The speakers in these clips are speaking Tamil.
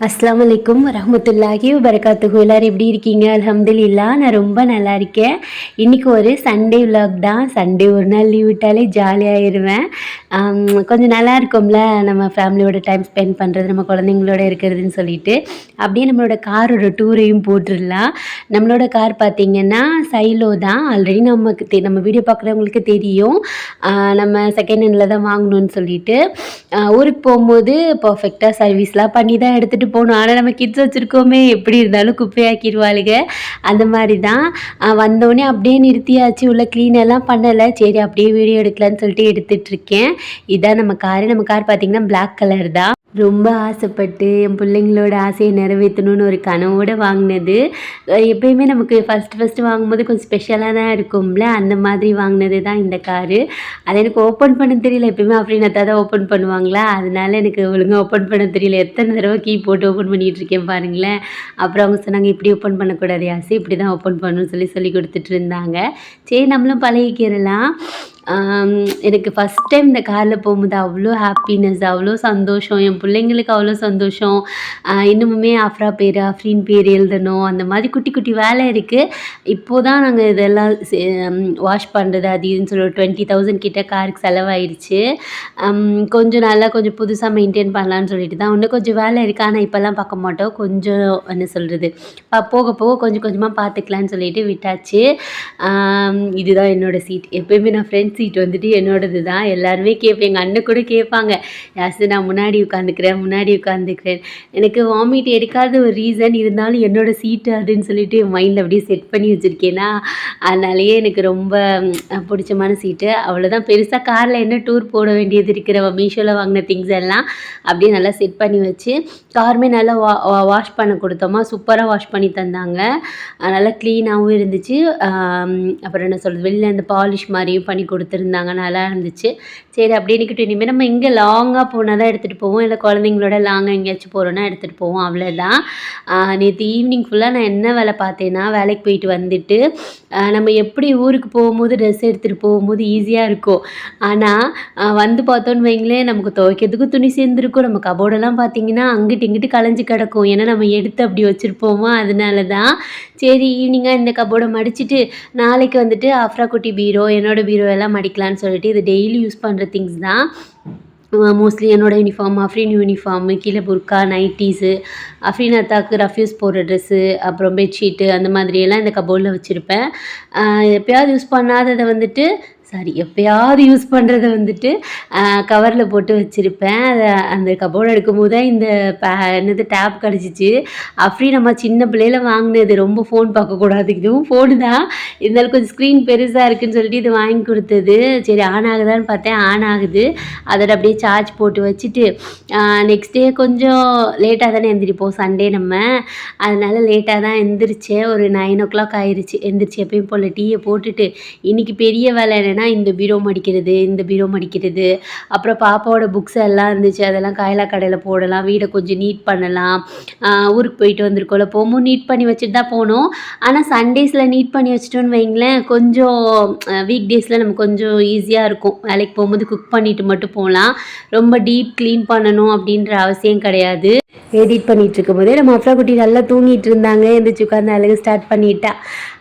அஸ்ஸலாமு அலைக்கும் வரஹ்மத்துல்லாஹி வபரகாத்துஹு. எல்லாரும் எப்படி இருக்கீங்க? அல்ஹம்துலில்லாஹ் நான் ரொம்ப நல்லா இருக்கேன். இன்றைக்கி ஒரு சண்டே விலாக் தான். சண்டே ஒரு நாள் லீவ் விட்டாலே ஜாலியாகிடுவேன். கொஞ்சம் நல்லா இருக்கும்ல, நம்ம ஃபேமிலியோட டைம் ஸ்பெண்ட் பண்ணுறது, நம்ம குழந்தைங்களோட இருக்கிறதுன்னு சொல்லிட்டு அப்படியே நம்மளோட காரோட டூரையும் போட்டுடலாம். நம்மளோட கார் பார்த்திங்கன்னா சைலோ தான். ஆல்ரெடி நம்ம வீடியோ பார்க்குறவங்களுக்கு தெரியும். நம்ம செகண்ட் ஹேண்டில் தான் வாங்கணும்னு சொல்லிட்டு ஊருக்கு போகும்போது பர்ஃபெக்டாக சர்வீஸ்லாம் பண்ணி தான் எடுத்துகிட்டு போகணும். ஆனால் நம்ம கிட்ஸ் வச்சுருக்கோமே, எப்படி இருந்தாலும் குப்பையாக்கிடுவாளுங்க. அந்த மாதிரி தான் வந்தோடனே அப்படியே நிறுத்தியாச்சு. உள்ள க்ளீன் எல்லாம் பண்ணலை. சரி அப்படியே வீடியோ எடுக்கலான்னு சொல்லிட்டு எடுத்துகிட்ருக்கேன். இதுதான் நம்ம கார். நம்ம கார் பார்த்திங்கன்னா பிளாக் கலர் தான். ரொம்ப ஆசைப்பட்டு என் பிள்ளைங்களோட ஆசையை நிறைவேற்றணுன்னு ஒரு கனவோடு வாங்கினது. எப்பயுமே நமக்கு ஃபஸ்ட்டு வாங்கும்போது கொஞ்சம் ஸ்பெஷலாக தான் இருக்கும்ல, அந்த மாதிரி வாங்கினது தான் இந்த காரு. அதை எனக்கு ஓப்பன் பண்ண தெரியல. எப்பயுமே அப்படின்னாத்தான் தான் ஓப்பன் பண்ணுவாங்களா, அதனால எனக்கு ஒழுங்காக ஓப்பன் பண்ண தெரியல. எத்தனை தடவை கீ போட்டு ஓப்பன் பண்ணிகிட்ருக்கேன் பாருங்களேன். அப்புறம் அவங்க சொன்னாங்க, இப்படி ஓப்பன் பண்ணக்கூடாது ஆசை, இப்படி தான் ஓப்பன் பண்ணணும்னு சொல்லி கொடுத்துட்டு இருந்தாங்க. சரி நம்மளும் பழகிக்கிறலாம். எனக்கு ஃபஸ்ட் டைம் இந்த காரில் போகும்போது அவ்வளோ ஹாப்பினஸ், அவ்வளோ சந்தோஷம். என் பிள்ளைங்களுக்கு அவ்வளோ சந்தோஷம். இன்னுமுமே அஃப்ரீன் பேர் எழுதணும். அந்த மாதிரி குட்டி குட்டி வேலை இருக்குது. இப்போது தான் நாங்கள் இதெல்லாம் வாஷ் பண்ணுறது அது இதுன்னு சொல்லி 20,000 கிட்ட காருக்கு செலவாயிடுச்சு. கொஞ்சம் புதுசாக மெயின்டைன் பண்ணலான்னு சொல்லிட்டு தான். இன்னும் கொஞ்சம் வேலை இருக்குது. ஆனால் இப்போல்லாம் பார்க்க மாட்டோம். கொஞ்சம் என்ன சொல்கிறது, போக போக கொஞ்சம் கொஞ்சமாக பார்த்துக்கலான்னு சொல்லிட்டு விட்டாச்சு. இதுதான் என்னோடய சீட். எப்போயுமே நான் ஃப்ரெண்ட் சீட் வந்துட்டு என்னோடது தான். எல்லாருமே கேட்பேன். எங்கள் அண்ணன் கூட கேட்பாங்க, யாசு நான் முன்னாடி உட்காந்துக்கிறேன். எனக்கு வாமிட் எடுக்காத ஒரு ரீசன் இருந்தாலும் என்னோடய சீட்டு அதுன்னு சொல்லிட்டு என் மைண்டில் அப்படியே செட் பண்ணி வச்சுருக்கேன்னா, அதனாலேயே எனக்கு ரொம்ப பிடிச்சமான சீட்டு. அவ்வளோதான். பெருசாக காரில் என்ன டூர் போட வேண்டியது இருக்கிற மீஷோவில் வாங்கின திங்ஸ் எல்லாம் அப்படியே நல்லா செட் பண்ணி வச்சு, காருமே நல்லா வாஷ் பண்ண கொடுத்தோமா, சூப்பராக வாஷ் பண்ணி தந்தாங்க. நல்லா க்ளீனாகவும் இருந்துச்சு. அப்புறம் என்ன சொல்கிறது, வெளியில் அந்த பாலிஷ் மாதிரியும் பண்ணி கொடுத்துருந்தாங்க. நல்லா இருந்துச்சு. சரி அப்படியே நிற்கட்டும். இனிமேல் நம்ம எங்கே லாங்காக போனால் தான் எடுத்துகிட்டு போவோம், இல்லை குழந்தைங்களோட லாங்காக எங்கேயாச்சும் போகிறோன்னா எடுத்துகிட்டு போவோம். அவ்வளோதான். நேற்று ஈவினிங் ஃபுல்லாக நான் என்ன வேலை பார்த்தேன்னா, வேலைக்கு போயிட்டு வந்துட்டு நம்ம எப்படி ஊருக்கு போகும்போது ட்ரெஸ் எடுத்துகிட்டு போகும்போது ஈஸியாக இருக்கும். ஆனால் வந்து பார்த்தோன்னு வைங்களேன், நமக்கு துவைக்கிறதுக்கும் துணி சேர்ந்துருக்கும். நம்ம கபோர்டெல்லாம் பார்த்திங்கன்னா அங்கிட்டு இங்கிட்டு கலைஞ்சி கிடக்கும். ஏன்னா நம்ம எடுத்து அப்படி வச்சுருப்போமா, அதனால தான். சரி ஈவினிங்காக இந்த கபோர்டை மடிச்சுட்டு நாளைக்கு வந்துட்டு அஃப்ரா குட்டி பீரோ, என்னோடய பீரோ எல்லாம் மடிக்கலான்னு சொல்லிட்டு, இது டெய்லி யூஸ் பண்ணுற திங்ஸ் தான். மோஸ்ட்லி என்னோடய யூனிஃபார்ம், அஃப்ரீன் யூனிஃபார்மு, கீழே புர்கா, நைட்டீஸு, அஃப்ரீன் அத்தாக்கு ரஃப்யூஸ் போடுற ட்ரெஸ்ஸு, அப்புறம் பெட்ஷீட்டு, அந்த மாதிரியெல்லாம் இந்த கபோர்டில் வச்சுருப்பேன். எப்போயாவது யூஸ் பண்ணாததை வந்துட்டு எப்போயாவது யூஸ் பண்ணுறத வந்துட்டு கவரில் போட்டு வச்சுருப்பேன். அதை அந்த கபோர்டு எடுக்கும்போது தான் இந்த டேப் கிடச்சிச்சு. அப்படி நம்ம சின்ன பிள்ளையில வாங்கினது. ரொம்ப ஃபோன் பார்க்கக்கூடாது, இதுவும் ஃபோனு தான், இருந்தாலும் கொஞ்சம் ஸ்க்ரீன் பெருசாக இருக்குதுன்னு சொல்லிட்டு இது வாங்கி கொடுத்தது. சரி ஆன் ஆகுதான்னு பார்த்தேன், ஆன் ஆகுது. அதோட அப்படியே சார்ஜ் போட்டு வச்சுட்டு நெக்ஸ்ட் டே கொஞ்சம் லேட்டாக தானே எழுந்திரிப்போம், சண்டே நம்ம, அதனால் லேட்டாக தான் எழுந்திரிச்சேன். ஒரு 9 o'clock ஆயிடுச்சு. எழுந்திரிச்சு எப்பயும் போல் டீயை போட்டுட்டு, இன்றைக்கி பெரிய வேலை என்னென்னா இந்த பீரோ மடிக்கிறது, அப்புறம் பாப்பாவோட புக்ஸ் எல்லாம் இருந்துச்சு, அதெல்லாம் காயலா கடையில் போடலாம், வீடை கொஞ்சம் நீட் பண்ணலாம். ஊருக்கு போயிட்டு வந்திருக்கோம்ல, போகும்போது நீட் பண்ணி வச்சுட்டு தான் போனோம். ஆனால் சண்டேஸில் நீட் பண்ணி வச்சிட்டோன்னு வைங்களேன், கொஞ்சம் வீக் டேஸில் நமக்கு கொஞ்சம் ஈஸியாக இருக்கும். வேலைக்கு போகும்போது குக் பண்ணிவிட்டு மட்டும் போகலாம். ரொம்ப டீப் க்ளீன் பண்ணணும் அப்படின்ற அவசியம் கிடையாது. எடிட் பண்ணிகிட்டு இருக்கும்போதே நம்ம அஃப்ரா குட்டி நல்லா தூங்கிட்டு இருந்தாங்க. எந்திரிச்சு உட்காந்து அழகு ஸ்டார்ட் பண்ணிட்டா.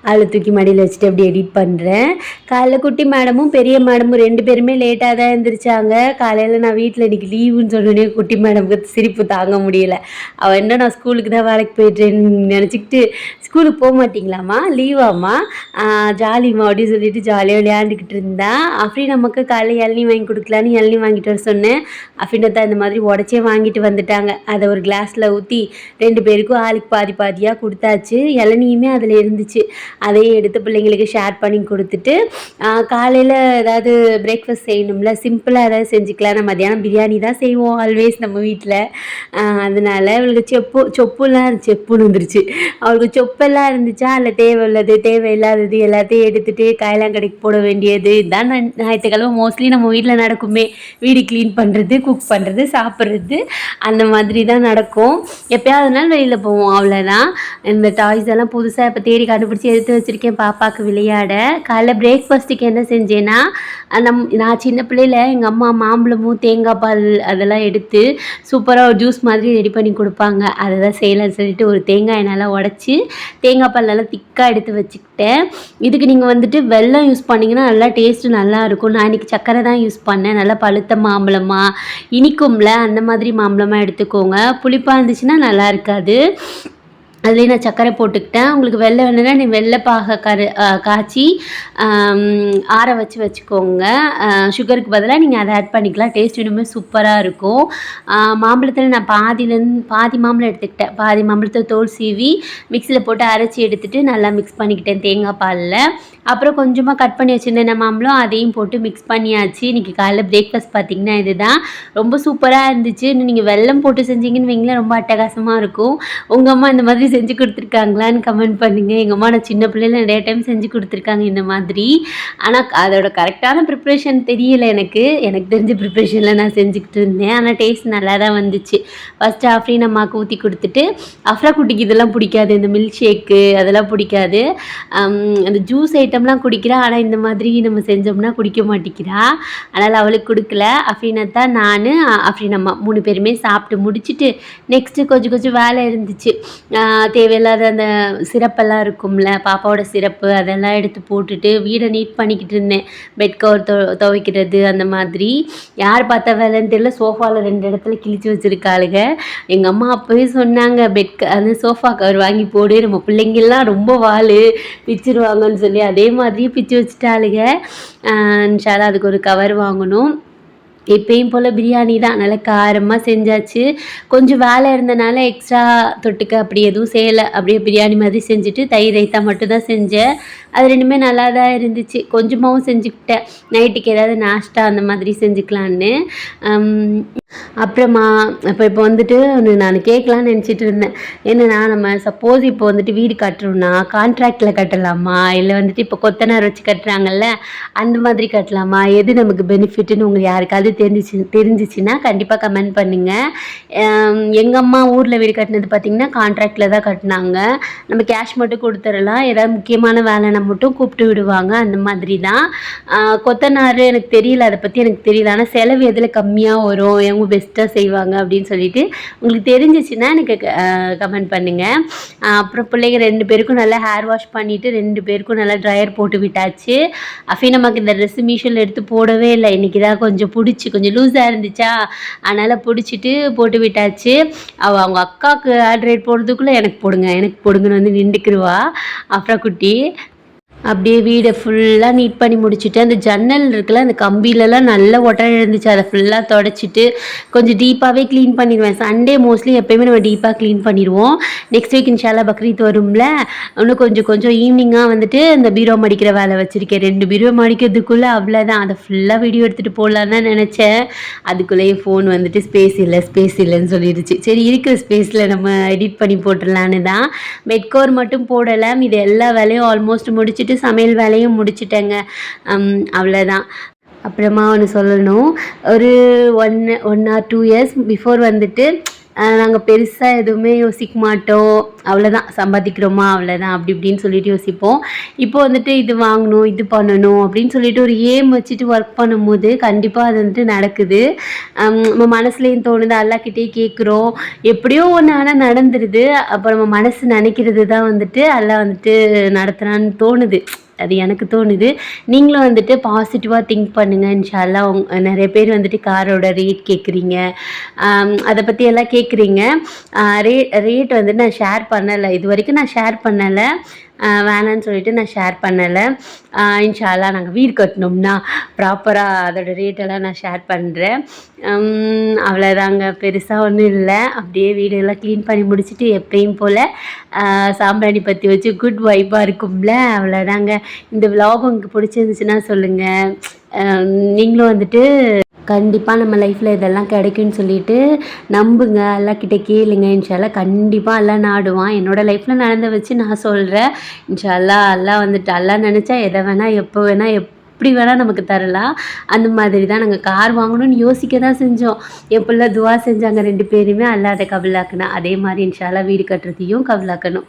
அவளை தூக்கி மடியில் வச்சுட்டு அப்படி எடிட் பண்ணுறேன். காலைல குட்டி மேடமும் பெரிய மேடமும் 2 பேருமே லேட்டாக தான் எழுந்திரிச்சாங்க. காலையில் நான் வீட்டில் இன்றைக்கி லீவுன்னு சொன்னோடனே குட்டி மேடமுக்கு சிரிப்பு தாங்க முடியலை. அவள் என்ன நான் ஸ்கூலுக்கு தான் வேலைக்கு போயிட்டேன்னு நினச்சிக்கிட்டு, ஸ்கூலுக்கு போக மாட்டிங்களாம்மா, லீவாம்மா, ஜாலிம்மா அப்படின்னு சொல்லிட்டு ஜாலியாக விளையாண்டுக்கிட்டு இருந்தா. அப்படி நமக்கு காலையில் இளநீ வாங்கி கொடுக்கலான்னு இளநீ வாங்கிட்டு வர சொன்னேன். அப்படின்னா இந்த மாதிரி உடச்சே வாங்கிட்டு வந்துட்டாங்க. அதை ஒரு கிளாஸில் ஊற்றி 2 பேருக்கும் ஆளுக்கு பாதி பாதியாக கொடுத்தாச்சு. இளநியுமே அதில் இருந்துச்சு. அதையும் எடுத்து பிள்ளைங்களுக்கு ஷேர் பண்ணி கொடுத்துட்டு, காலையில் ஏதாவது பிரேக்ஃபாஸ்ட் செய்யணும்ல, சிம்பிளாக ஏதாவது செஞ்சுக்கலாம். நம்ம மத்தியானம் பிரியாணி தான் செய்வோம் ஆல்வேஸ் நம்ம வீட்டில். அதனால் இவளுக்கு செப்புன்னு வந்துருச்சு. அவளுக்கு சொப்பெல்லாம் இருந்துச்சா, அதில் தேவையுள்ளது தேவையில்லாதது எல்லாத்தையும் எடுத்துகிட்டு காயெல்லாம் கடைக்கு போட வேண்டியது. இதுதான் ஞாயிற்றுக்கிழமை மோஸ்ட்லி நம்ம வீட்டில் நடக்குமே. வீடு க்ளீன் பண்ணுறது, குக் பண்ணுறது, சாப்பிட்றது, அந்த மாதிரி தான் நடக்கும். எப்போயாவது நாள் வெளியில் போவோம், அவ்வளோதான். இந்த டாய்ஸ் எல்லாம் புதுசாக இப்போ தேடி கண்டுபிடிச்சி எடுத்து வச்சுருக்கேன் பாப்பாவுக்கு விளையாட. காலைல பிரேக்ஃபாஸ்ட்டுக்கு என்ன செஞ்சேன்னா, நான் சின்ன பிள்ளையில எங்கள் அம்மா மாம்பழமும் தேங்காய் பால் அதெல்லாம் எடுத்து சூப்பராக ஒரு ஜூஸ் மாதிரி ரெடி பண்ணி கொடுப்பாங்க. அதை தான் செய்யலாம்னு சொல்லிட்டு ஒரு தேங்காயை நல்லா உடச்சி தேங்காய் பால் நல்லா திக்காக எடுத்து வச்சுக்கிட்டேன். இதுக்கு நீங்கள் வந்துட்டு வெல்லம் யூஸ் பண்ணிங்கன்னா நல்லா டேஸ்ட்டு நல்லாயிருக்கும். நான் இன்றைக்கி சர்க்கரை தான் யூஸ் பண்ணேன். நல்லா பழுத்த மாம்பழமா இனிக்கும்ல அந்த மாதிரி மாம்பழமாக எடுத்துக்கோங்க. புளிப்பாக இருந்துச்சுன்னா நல்லா இருக்காது. அதுலேயே நான் சர்க்கரை போட்டுக்கிட்டேன். உங்களுக்கு வெள்ளை வேணுன்னா நீ வெள்ளைப்பாக காய்ச்சி ஆற வச்சுக்கோங்க. சுகருக்கு பதிலாக நீங்கள் அதை ஆட் பண்ணிக்கலாம். டேஸ்ட் இன்னுமே சூப்பராக இருக்கும். மாம்பழத்தில் நான் பாதி மாம்பழம் எடுத்துக்கிட்டேன். பாதி மாம்பழத்தை தோல் சீவி மிக்சியில் போட்டு அரைச்சி எடுத்துகிட்டு நல்லா மிக்ஸ் பண்ணிக்கிட்டேன் தேங்காய் பாலில். அப்புறம் கொஞ்சமாக கட் பண்ணி வச்சுருந்தேன் மாம்பழம், அதையும் போட்டு மிக்ஸ் பண்ணியாச்சு. இன்றைக்கி காலைல பிரேக்ஃபாஸ்ட் பார்த்திங்கன்னா இதுதான். ரொம்ப சூப்பராக இருந்துச்சு. இன்னும் நீங்கள் வெல்லம் போட்டு செஞ்சிங்கன்னு வைங்களேன் ரொம்ப அட்டகாசமாக இருக்கும். உங்கள் அம்மா இந்த மாதிரி செஞ்சு கொடுத்துருக்காங்களான்னு கமெண்ட் பண்ணுங்கள். எங்கள் அம்மா நான் சின்ன பிள்ளைல நிறைய டைம் செஞ்சு கொடுத்துருக்காங்க இந்த மாதிரி. ஆனால் அதோட கரெக்டான ப்ரிப்ரேஷன் தெரியல எனக்கு தெரிஞ்ச ப்ரிப்ரேஷனில் நான் செஞ்சுக்கிட்டு இருந்தேன். ஆனால் டேஸ்ட் நல்லா தான் வந்துச்சு. ஃபஸ்ட்டு ஆஃப்ரின் அம்மாவுக்கு ஊற்றி கொடுத்துட்டு, அஃப்ரா குட்டிக்கு இதெல்லாம் பிடிக்காது, இந்த மில்க் ஷேக்கு அதெல்லாம் பிடிக்காது. அந்த ஜூஸ் ஐட்டம்லாம் குடிக்கிறா, ஆனால் இந்த மாதிரி நம்ம செஞ்சோம்னா குடிக்க மாட்டேங்கிறா. அதனால் அவளுக்கு கொடுக்கல. அஃப்ரீனத்தா நான் அஃப்ரின் அம்மா 3 பேருமே சாப்பிட்டு முடிச்சுட்டு நெக்ஸ்ட்டு கொஞ்சம் வேலை இருந்துச்சு. தேவையில்லாத அந்த சிரப்பெல்லாம் இருக்கும்ல, பாப்பாவோட சிரப்பு அதெல்லாம் எடுத்து போட்டுட்டு வீடை நீட் பண்ணிக்கிட்டு இருந்தேன். பெட் கவர் துவைக்கிறது அந்த மாதிரி. யார் பார்த்தா வேலைன்னு தெரியல, சோஃபாவில் 2 இடத்துல கிழிச்சு வச்சுருக்காளுங்க. எங்கள் அம்மா அப்போவே சொன்னாங்க, அந்த சோஃபா கவர் வாங்கி போடு, நம்ம பிள்ளைங்கள்லாம் ரொம்ப பிச்சிருவாங்கன்னு சொல்லி. அதே மாதிரி பிச்சு வச்சுட்டாளுங்க. இன்ஷால்லா அதுக்கு ஒரு கவர் வாங்கணும். எப்பயும் போல் பிரியாணி தான் நல்லா காரமாக செஞ்சாச்சு. கொஞ்சம் வேலை இருந்தனால எக்ஸ்ட்ரா தொட்டுக்க அப்படி எதுவும் செய்யலை. அப்படியே பிரியாணி மாதிரி செஞ்சுட்டு தயிர் ரைத்தா மட்டும்தான் செஞ்சேன். அது ரெண்டுமே நல்லா தான் இருந்துச்சு. கொஞ்சமாகவும் செஞ்சுக்கிட்டேன், நைட்டுக்கு ஏதாவது நாஷ்டா அந்த மாதிரி செஞ்சுக்கலான்னு. அப்புறமா இப்போ வந்துட்டு நான் கேட்கலான்னு நினச்சிட்டு இருந்தேன். என்னென்னா, நம்ம சப்போஸ் இப்போ வந்துட்டு வீடு கட்டுறோம்னா கான்ட்ராக்டில் கட்டலாமா, இல்லை வந்துட்டு இப்போ கொத்தனார் வச்சு கட்டுறாங்கல்ல அந்த மாதிரி கட்டலாமா, எது நமக்கு பெனிஃபிட்டுன்னு உங்களுக்கு யாருக்காவது தெரிஞ்சிச்சுன்னா கண்டிப்பாக கமெண்ட் பண்ணுங்கள். எங்கள் அம்மா ஊரில் வீடு கட்டினது பார்த்திங்கன்னா கான்ட்ராக்டில் தான் கட்டினாங்க. நம்ம கேஷ் மட்டும் கொடுத்துடலாம், ஏதாவது முக்கியமான வேலைனா மட்டும் கூப்பிட்டு விடுவாங்க, அந்த மாதிரி தான். கொத்தனார் எனக்கு தெரியல, அதை பற்றி எனக்கு தெரியல. ஆனால் செலவு எதில் கம்மியாக வரும், எங்கள் பெஸ்ட்டாக செய்வாங்க அப்படின்னு சொல்லிட்டு உங்களுக்கு தெரிஞ்சிச்சுன்னா எனக்கு கமெண்ட் பண்ணுங்கள். அப்புறம் பிள்ளைங்க 2 பேருக்கும் நல்லா ஹேர் வாஷ் பண்ணிவிட்டு 2 பேருக்கும் நல்லா ட்ரையர் போட்டு விட்டாச்சு. அஃபீன் நமக்கு இந்த ட்ரெஸ் மீஷோவில் எடுத்து போடவே இல்லை. இன்றைக்கி தான் கொஞ்சம் கொஞ்சம் லூஸாக இருந்துச்சா, அதனால் பிடிச்சிட்டு போட்டு விட்டாச்சு. அவங்க அக்காவுக்கு ஹேர் ட்ரையர் போடுறதுக்குள்ளே எனக்கு போடுங்கன்னு வந்து நின்றுக்குருவா அப்புறம் குட்டி. அப்படியே வீடை ஃபுல்லாக நீட் பண்ணி முடிச்சுட்டு, அந்த ஜன்னல் இருக்குல்ல அந்த கம்பிலெலாம் நல்லா ஒட்டடை இருந்துச்சு, அதை ஃபுல்லாக தொடச்சிட்டு கொஞ்சம் டீப்பாகவே க்ளீன் பண்ணிடுவேன். சண்டே மோஸ்ட்லி எப்போயுமே நம்ம டீப்பாக க்ளீன் பண்ணிடுவோம். நெக்ஸ்ட் வீக் இன்ஷால்லா பக்ரீத் வரும்ல, இன்னும் கொஞ்சம் ஈவினிங்காக வந்துட்டு இந்த பீரோ மடிக்கிற வேலை வச்சுருக்கேன். 2 பீரோ மடிக்கிறதுக்குள்ளே அவ்வளோதான். அதை ஃபுல்லாக வீடியோ எடுத்துகிட்டு போடலான்னு தான் நினச்சேன். அதுக்குள்ளேயே ஃபோன் வந்துட்டு ஸ்பேஸ் இல்லைன்னு சொல்லிடுச்சு. சரி, இருக்கிற ஸ்பேஸில் நம்ம எடிட் பண்ணி போட்டுடலான்னு தான். பெட் கவர் மட்டும் போடலை, இது எல்லா வேலையும் ஆல்மோஸ்ட் முடிச்சுட்டு சமையல் வேலையும் முடிச்சிட்டேங்க. அவ்வளோதான். அப்புறமா ஒன்று சொல்லணும், ஒரு 1 or 2 years பிஃபோர் வந்துட்டு நாங்கள் பெருசாக எதுவுமே யோசிக்க மாட்டோம். அவ்வளோதான், சம்பாதிக்கிறோமா அவ்வளோதான், அப்படி இப்படின்னு சொல்லிட்டு யோசிப்போம். இப்போ வந்துட்டு இது வாங்கணும், இது பண்ணணும் அப்படின்னு சொல்லிட்டு ஒரு ஏம் வச்சுட்டு ஒர்க் பண்ணும்போது கண்டிப்பாக அது வந்துட்டு நடக்குது. நம்ம மனசுலேயும் தோணுது, அல்லாஹ்கிட்டே கேட்குறோம், எப்படியோ ஒன்று ஆனால் நடந்துடுது. அப்போ நம்ம மனசு நினைக்கிறது தான் வந்துட்டு அல்லாஹ் வந்துட்டு நடத்துகிறான்னு தோணுது. அது எனக்கு தோணுது. நீங்களும் வந்துட்டு பாசிட்டிவாக திங்க் பண்ணுங்கள். இன்ஷா அல்லாஹ். நிறைய பேர் வந்துட்டு காரோட ரேட் கேட்குறீங்க, அதை பற்றி எல்லாம் கேட்குறீங்க. ரேட் வந்துட்டு நான் ஷேர் பண்ணலை, இது வரைக்கும் நான் ஷேர் பண்ணலை, வேணான்னு சொல்லிட்டு நான் ஷேர் பண்ணலை. இன்ஷா அல்லாஹ் நாங்கள் வீடு கட்டினோம்னா ப்ராப்பராக அதோடய ரேட்டெல்லாம் நான் ஷேர் பண்ணுறேன். அவ்வளோதாங்க, பெருசாக ஒன்றும் இல்லை. அப்படியே வீடெல்லாம் க்ளீன் பண்ணி முடிச்சுட்டு எப்பயும் போல் சாம்பிராணி பற்றி வச்சு குட் வைப்பாக இருக்கும்ல, அவ்வளோதாங்க. இந்த விலாக் உங்களுக்கு பிடிச்சிருந்துச்சுன்னா சொல்லுங்கள். நீங்களும் வந்துட்டு கண்டிப்பாக நம்ம லைஃப்பில் இதெல்லாம் கிடைக்குன்னு சொல்லிட்டு நம்புங்க, அல்லாஹ்கிட்ட கேளுங்க. இன்ஷால்லா கண்டிப்பாக அல்லாஹ் நாடுவான். என்னோடய லைஃப்பில் நடந்த வச்சு நான் சொல்கிறேன். இன்ஷால்லா அல்லாஹ் வந்துட்டு அல்லாஹ் நினச்சா எதை வேணால் எப்போ வேணால் எப்படி வேணால் நமக்கு தரலாம். அந்த மாதிரி தான் நாங்கள் கார் வாங்கணும்னு யோசிக்க தான் செஞ்சோம். என் பிள்ளை துவா செஞ்சாங்க 2 பேருமே, அல்லாஹ் அதை கபுலாக்குனா. அதே மாதிரி இன்ஷால்லா வீடு கட்டுறதையும் கபுலாக்கணும்.